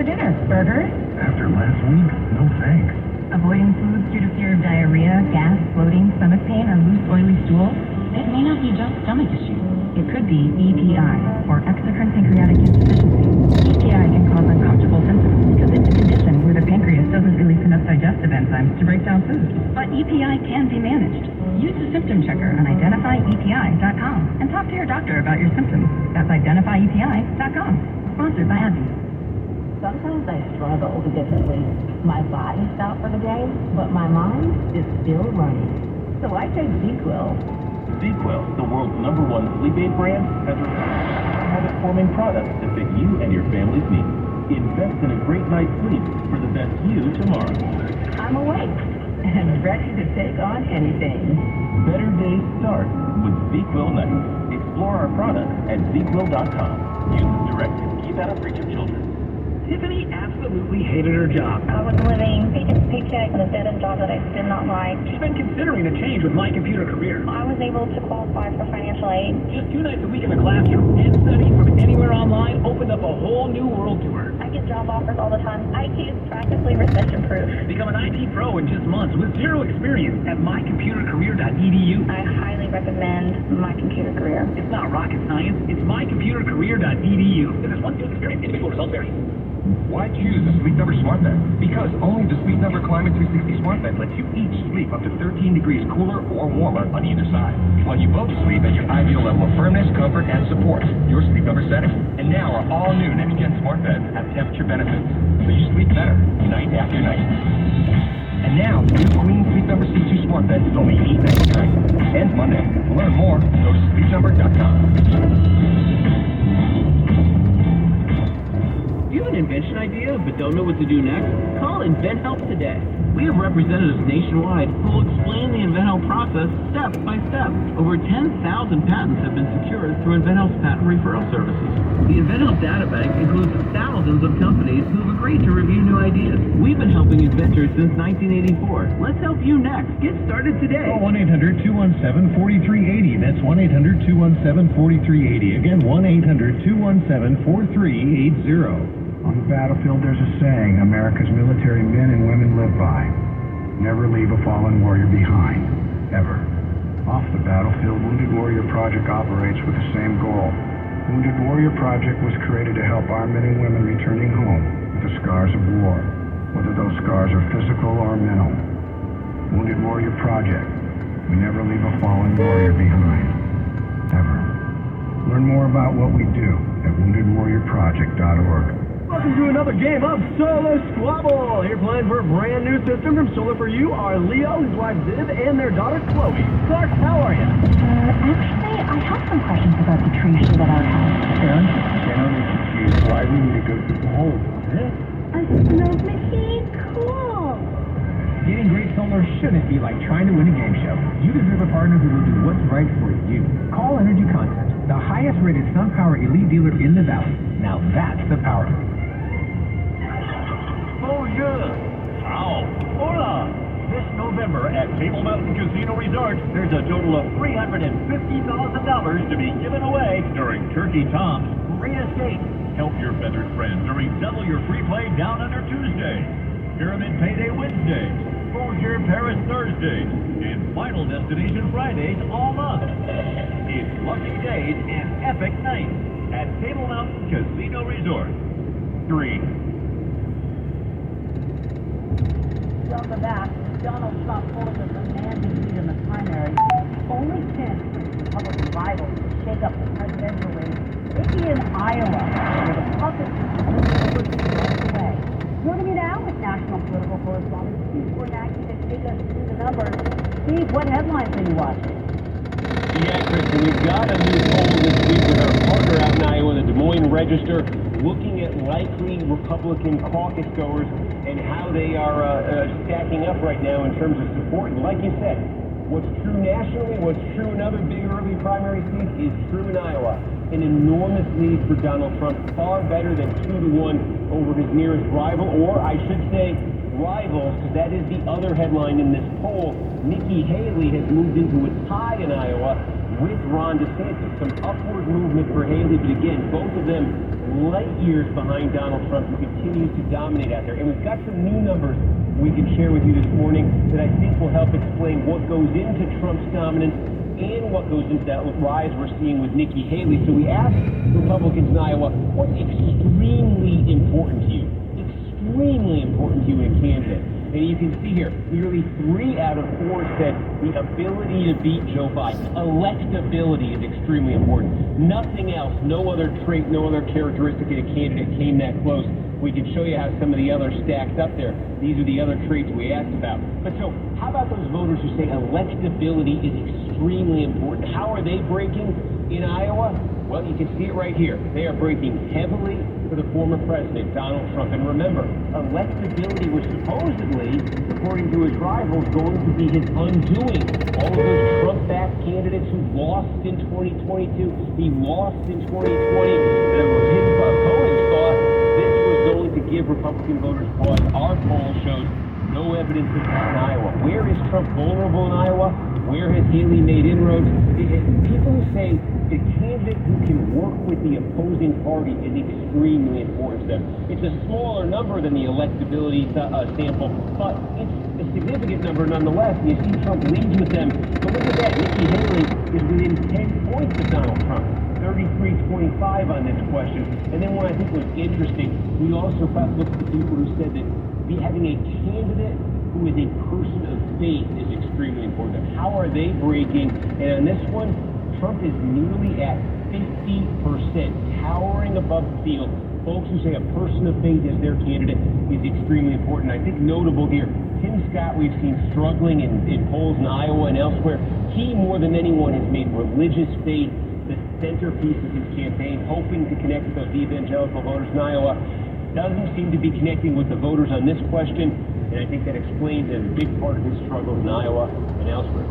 for dinner? Burgers? After last week, no thanks. Avoiding foods due to fear of diarrhea, gas, bloating, stomach pain, or loose, oily stool? It may not be just stomach issues. It could be EPI, or exocrine pancreatic insufficiency. EPI can cause uncomfortable symptoms because it's a condition where the pancreas doesn't release enough digestive enzymes to break down food. But EPI can be managed. Use the symptom checker on identifyepi.com and talk to your doctor about your symptoms. That's identifyepi.com. Sponsored by AbbVie. Sometimes I struggle to get my body out for the day, but my mind is still running. So I take ZzzQuil. ZzzQuil, the world's #1 sleep aid brand, has a habit-forming product to fit you and your family's needs. Invest in a great night's sleep for the best you tomorrow. I'm awake and ready to take on anything. Better days start with ZzzQuil Nights. Explore our products at ZzzQuil.com. Use directed. Keep out of reach of children. Tiffany absolutely hated her job. I was living paycheck to paycheck in a dead-end job that I did not like. She's been considering a change with My Computer Career. I was able to qualify for financial aid. Just 2 nights a week in the classroom and studying from anywhere online opened up a whole new world to her. I get job offers all the time. IT is practically recession-proof. Become an IT pro in just months with 0 experience at mycomputercareer.edu. I highly recommend My Computer Career. It's not rocket science. It's mycomputercareer.edu. If there's 1 field experience, individual results vary. Why choose the Sleep Number Smart Bed? Because only the Sleep Number Climate 360 Smart Bed lets you each sleep up to 13 degrees cooler or warmer on either side, while you both sleep at your ideal level of firmness, comfort, and support, your Sleep Number setting. And now our all-new next-gen Smart Beds have temperature benefits, so you sleep better night after night. And now, the new Queen Sleep Number C2 Smart Bed is only $8.99. Ends Monday. To learn more, go to sleepnumber.com. Do you have an invention idea but don't know what to do next? Call InventHelp today. We have representatives nationwide who will explain the InventHelp process step by step. Over 10,000 patents have been secured through InventHelp's patent referral services. The InventHelp databank includes thousands of companies who have agreed to review new ideas. We've been helping inventors since 1984. Let's help you next. Get started today. Call 1-800-217-4380. That's 1-800-217-4380. Again, 1-800-217-4380. On the battlefield, there's a saying America's military men and women live by. Never leave a fallen warrior behind, ever. Off the battlefield, Wounded Warrior Project operates with the same goal. Wounded Warrior Project was created to help our men and women returning home with the scars of war, whether those scars are physical or mental. Wounded Warrior Project. We never leave a fallen warrior behind, ever. Learn more about what we do at woundedwarriorproject.org. Welcome to another game of Solo Squabble. Here playing for a brand new system from Solar for You are Leo, his wife Viv, and their daughter Chloe. Clark, how are you? Actually, I have some questions about the tree shoot at our house. Parents generally confuse why we need to go through all of this. A snow machine? Cool. Getting great solar shouldn't be like trying to win a game show. You deserve a partner who will do what's right for you. Call Energy Concept, the highest rated SunPower elite dealer in the valley. Now that's the power. Bonjour. Ciao. Hola. This November at Table Mountain Casino Resort, there's a total of $350,000 to be given away during Turkey Tom's Great Escape. Help your feathered friend during Double Your Free Play Down Under Tuesday, Pyramid Payday Wednesday, Bonjour Paris Thursdays, and Final Destination Fridays all month. It's lucky days and epic nights at Table Mountain Casino Resort. 3. From the back, Donald Trump holds a commanding lead in the primary. Only chance for the Republican rivals to shake up the presidential race may be in Iowa, where the caucus is over 2 months away. Joining me now is national political correspondent Steve Kornacki to take us through the numbers. Steve, what headlines are you watching? Yeah, Kristen, we've got a new poll this week with our partner out in Iowa, the Des Moines Register, looking at likely Republican caucus goers and how they are stacking up right now in terms of support. And like you said, what's true nationally, what's true in other big early primary seats is true in Iowa. An enormous lead for Donald Trump, far better than 2-1 over his nearest rival, or I should say rivals, because that is the other headline in this poll. Nikki Haley has moved into a tie in Iowa with Ron DeSantis. Some upward movement for Haley, but again, both of them light years behind Donald Trump, who continues to dominate out there. And we've got some new numbers we can share with you this morning that I think will help explain what goes into Trump's dominance and what goes into that rise we're seeing with Nikki Haley. So we asked Republicans in Iowa, what's extremely important to you? Extremely important to you in a candidate. And you can see here, nearly 3 out of 4 said the ability to beat Joe Biden. Electability is extremely important. Nothing else, no other trait, no other characteristic in a candidate came that close. We can show you how some of the others stacked up there. These are the other traits we asked about. But so, how about those voters who say electability is extremely important? How are they breaking in Iowa? Well, you can see it right here. They are breaking heavily for the former president, Donald Trump. And remember, electability was supposedly, according to his rivals, going to be his undoing. All of those Trump-backed candidates who lost in 2022, he lost in 2020, and his opponents thought this was going to give Republican voters pause. Our poll shows no evidence of that in Iowa. Where is Trump vulnerable in Iowa? Where has Haley made inroads? People who say the candidate who can work with the opposing party is extremely important to them. It's a smaller number than the electability sample, but it's a significant number nonetheless. And you see Trump leads with them. But look at that. Nikki Haley is within 10 points of Donald Trump. 33-25 on this question. And then what I think was interesting, we also looked at the people who said that having a candidate who is a person of faith is extremely important. How are they breaking? And on this one, Trump is nearly at 50%, towering above the field. Folks who say a person of faith is their candidate is extremely important. I think notable here, Tim Scott we've seen struggling in polls in Iowa and elsewhere. He, more than anyone, has made religious faith the centerpiece of his campaign, hoping to connect with those evangelical voters in Iowa. Doesn't seem to be connecting with the voters on this question, and I think that explains a big part of his struggles in Iowa and elsewhere.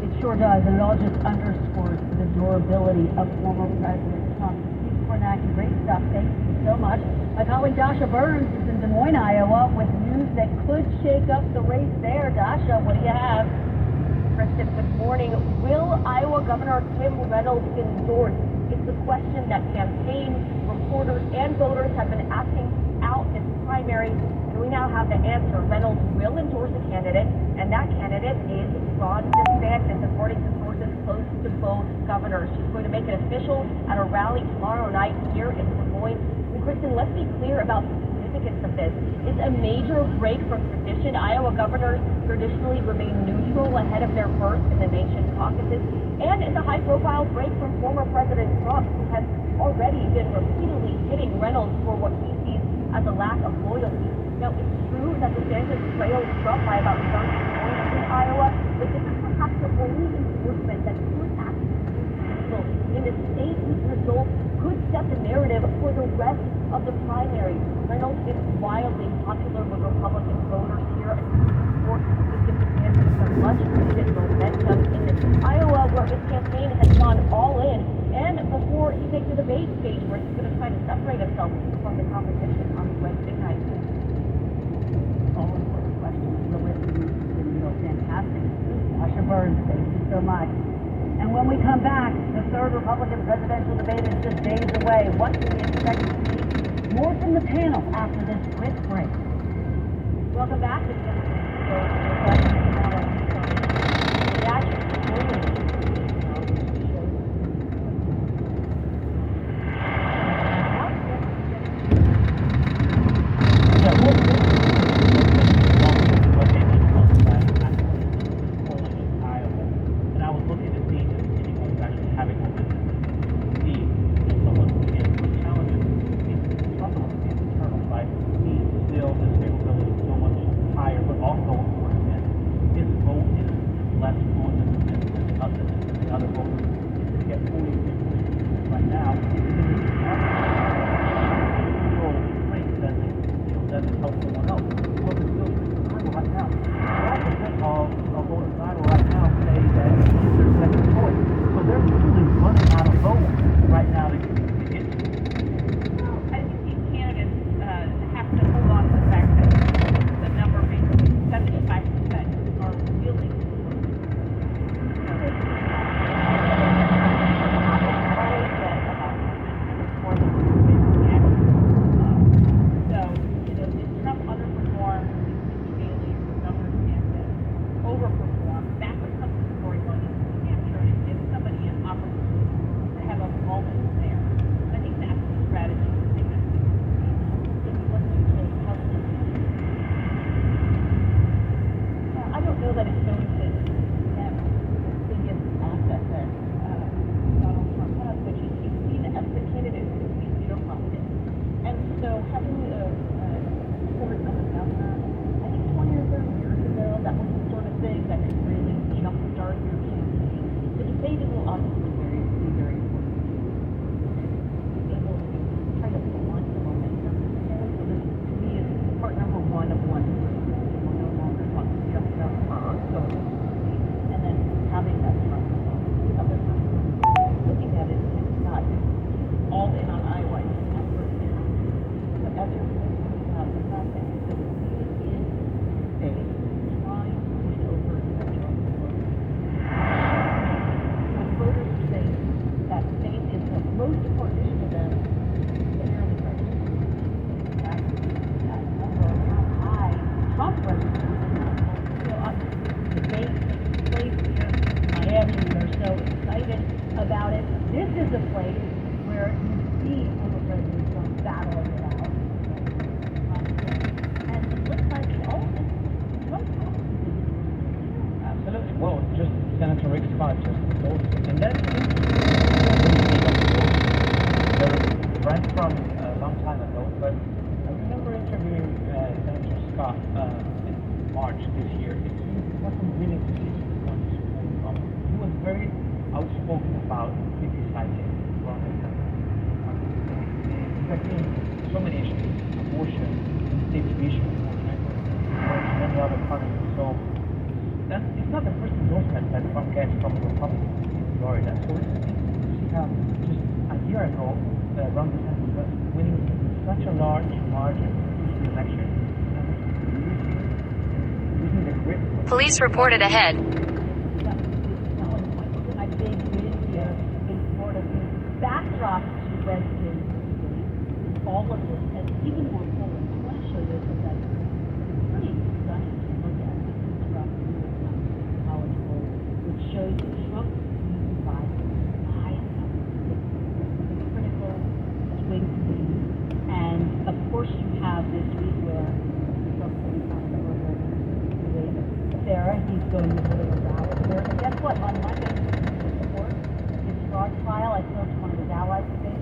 It sure does, and it all just underscores the durability of former President Trump. Thanks for that great stuff. Thank you so much. My colleague Dasha Burns is in Des Moines, Iowa, with news that could shake up the race there. Dasha, what do you have? Kristen, good morning. Will Iowa Governor Kim Reynolds endorse? It's the question that campaign reporters and voters have been asking out this primary, and we now have the answer. Reynolds will endorse a candidate, and that candidate is Ron DeSantis, according to sources close to both governors. She's going to make it official at a rally tomorrow night here in Des Moines. And Kristen, let's be clear about the significance of this. It's a major break from tradition. Iowa governors traditionally remain neutral ahead of their first in the nation's caucuses, and it's a high-profile break from former President Trump, who has already been repeatedly hitting Reynolds for what he sees as a lack of loyalty. Now, it's true that DeSantis trails Trump by about 30 points in Iowa, but this is perhaps the only endorsement that could actually be in the state whose result could set the narrative for the rest of the primary. Reynolds is wildly popular with Republican voters here, and support would give DeSantis some much-needed momentum in this Iowa, where his campaign has gone all in, and before he takes the debate stage, where he's going to try to separate himself from the competition on Wednesday night. All important questions. The list is fantastic. Dasha Burns, thank you so much. And when we come back, the third Republican presidential debate is just days away. What can we expect to see? More from the panel after this quick break. Welcome back to about it. This is a place where you see former President Trump battling it out. And it looks like all of this is Trump's fault. Absolutely. Well, just Senator Rick Scott just told us. And that's the ran from a long time ago, but I remember interviewing Senator Scott in March this year. He wasn't willing to see someone supporting Trump. He was very outspoken about criticizing Trump affecting so many issues, abortion, state tuition, many other countries. So it's not the first endorsement that Trump gets from Republicans in Florida. So it's interesting to see how just a year ago, Ron DeSantis was winning such a large margin in the election. Using the grip. Police reported ahead. I think this year is sort of the backdrop to Wednesday's debate. All of this, and even more forward, I want to show you this because it's pretty stunning to look at. This is from the College poll, which shows that Trump leads by 5 numbers. It's critical swing state. And of course, you have this week where Trump will be talking about Sarah, he's going to go to the ballot there. And guess what? On Monday, he support his fraud trial. I spoke to one of his allies today.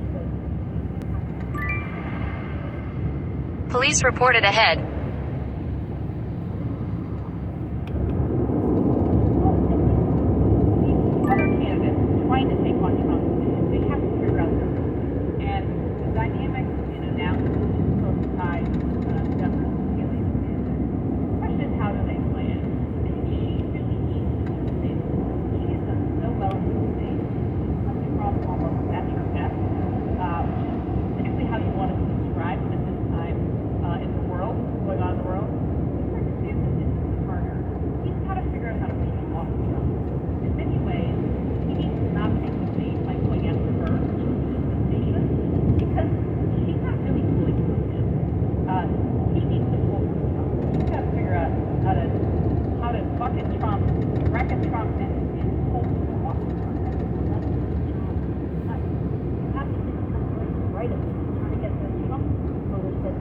Police reported ahead. Other candidates trying to take on Trump, they have to figure out their role. And the dynamic now is both sides, Democrats and the The question is, how do they play it? And she really needs to do this. She has done so well in this state. Comes across almost at her best, which is typically how you want to describe at this time in the world, going on in the world. Mr. DeSantis is harder. He's got to figure out how to push off Trump. In many ways, he needs to not take the lead by going after her, which is the station, because she's not really pulling for him. He needs to pull for Trump. He's got to figure out how to bucket Trump, bracket Trump, and pull him off of her. That's you have to think of right of trying to get the Trump voters that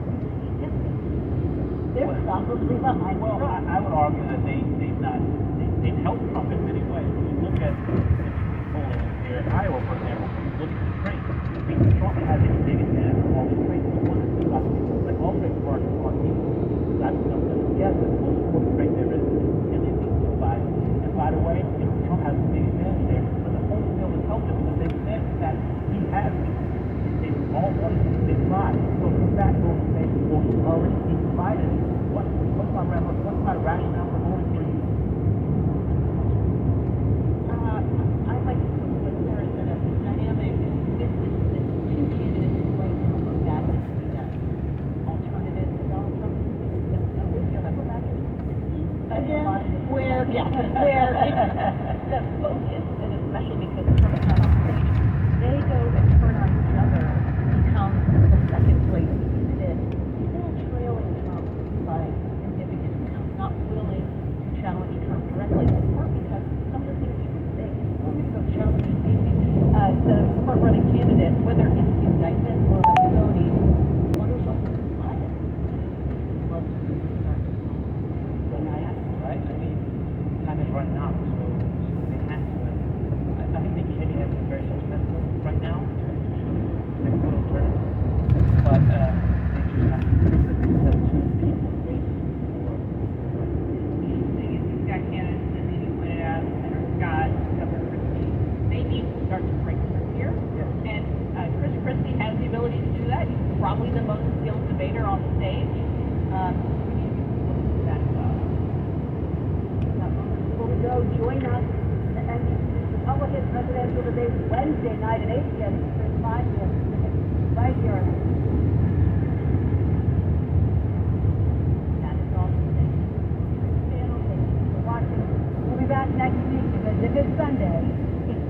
they're probably behind. Well, I would argue that they've helped Trump in many ways. If you look at polling here in Iowa, for example, you look at the strength. I mean, Trump has a big advantage of all the strength. He won the last people, but also it's part of people. That's something. Yes, the most important strength there is, and they think so by. And by the way, Trump has a big advantage there, but the whole field has helped him because they've said that he has. They've all wanted to be divided. So from that goes to say, well, he's already been divided. What's my rationale for voting for you? I like to put what Sarah said as the dynamic. This is the two candidates who like to look at as the alternative to Donald Trump. Where it's the focus, and especially because Trump's not on stage, they go and turn on each other, become the second place candidate, still trailing Trump by significant amount, not willing to challenge Trump directly, in part because some of the things he can say, he's willing to go challenge the front-running candidate, whether it's the indictment or the felony, wonders what will decide it. Loves to do that. Right? I mean, time is running out, so they have to. I think the candidate has been very successful right now. They're good alternatives. But they just have to prove that these are two people waiting for. These got candidates that Amy pointed out, Senator Scott, Governor Christie, they need to start to break through here. Yes. And Chris Christie has the ability to do that. He's probably the most skilled debater on the stage. We need to be looking for that as well. Before we go, join us to NBC's Republican presidential debate Wednesday night at 8 p.m. Eastern 5 p.m. Pacific, right here on That is all for today. Channel, thank you for watching. We'll be back next week because if it's Sunday, it's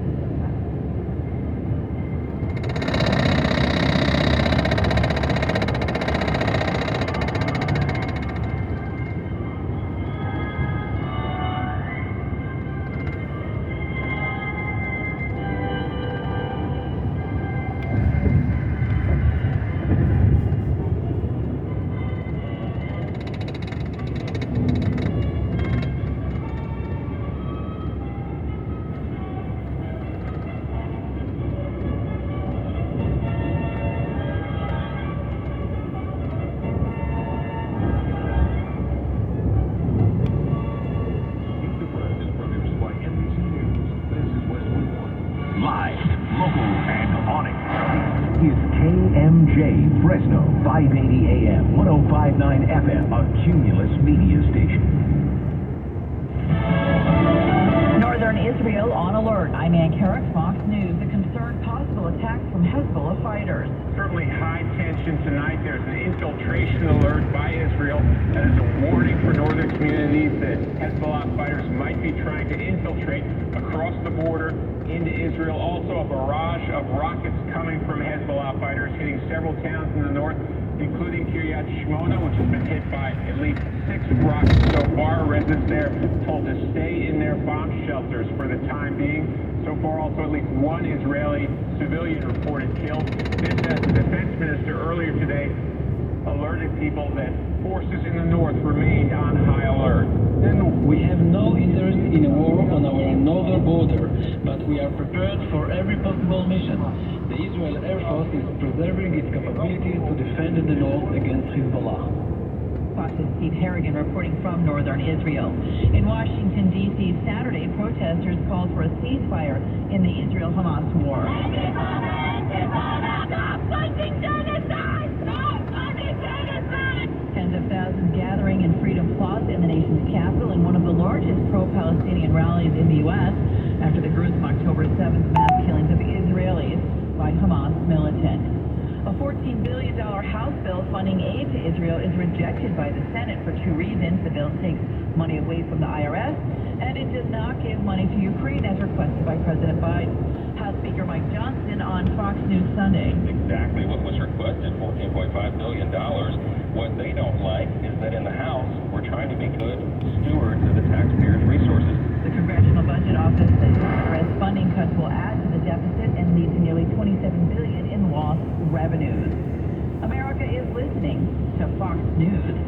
WMJ Fresno, 580 AM, 105.9 FM, a Cumulus media station. Northern Israel on alert. I'm Ann Carrick, Fox News. A concerned possible attack from Hezbollah fighters. Certainly high tension tonight. There's an infiltration alert by Israel. That is a warning for northern communities that Hezbollah fighters might be trying to infiltrate across the border into Israel. Also a barrage of rockets coming from Hezbollah fighters hitting several towns in the north, including Kiryat Shmona, which has been hit by at least 6 rockets so far. Residents there told to stay in their bomb shelters for the time being. So far, also at least 1 Israeli civilian reported killed. This defense minister earlier today alerted people that forces in the north remained on high alert. We have no interest in a war on our northern border, but we are prepared for every possible mission. The Israel Air Force is preserving its capabilities to defend the north against Hezbollah. Fox's Steve Harrigan reporting from northern Israel. In Washington, D.C., Saturday, protesters called for a ceasefire in the Israel-Hamas war. Tens of thousands gathering in Freedom Plaza in the nation's capital in one of the largest pro-Palestinian rallies in the U.S. after the gruesome October 7th mass killings of Israelis by Hamas militants. A $14 billion House bill funding aid to Israel is rejected by the Senate for 2 reasons. The bill takes money away from the IRS, and it does not give money to Ukraine as requested by President Biden. House Speaker Mike Johnson on Fox News Sunday. Exactly what was requested, $14.5 billion. What they don't like is that in the House, we're trying to be good stewards of the taxpayers' resources. The Congressional Budget Office says IRS funding cuts will add to the deficit and lead to nearly $27 billion in lost revenues. America is listening to Fox News.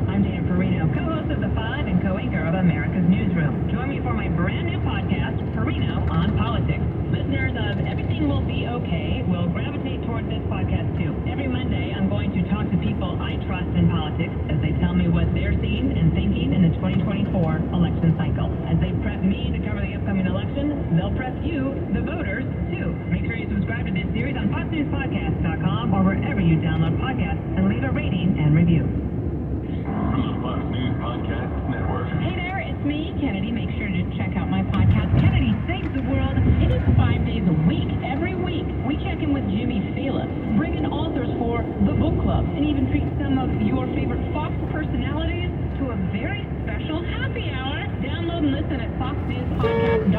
I'm Dan Farino, co-host of The Five and co-anchor of America's Newsroom. Join me for my brand new podcast, Farino on Politics. Listeners of Everything Will Be Okay will gravitate toward this podcast too. Every Monday, I'm going to talk to people I trust in politics as they tell me what they're seeing and thinking in the 2024 election cycle. As they prep me to cover the upcoming election, they'll prep you, the voters, too. Make sure you subscribe to this series on FoxNewsPodcast.com or wherever you download podcasts and leave a rating and review. From the Fox News Podcast Network. Hey there, it's me, Kennedy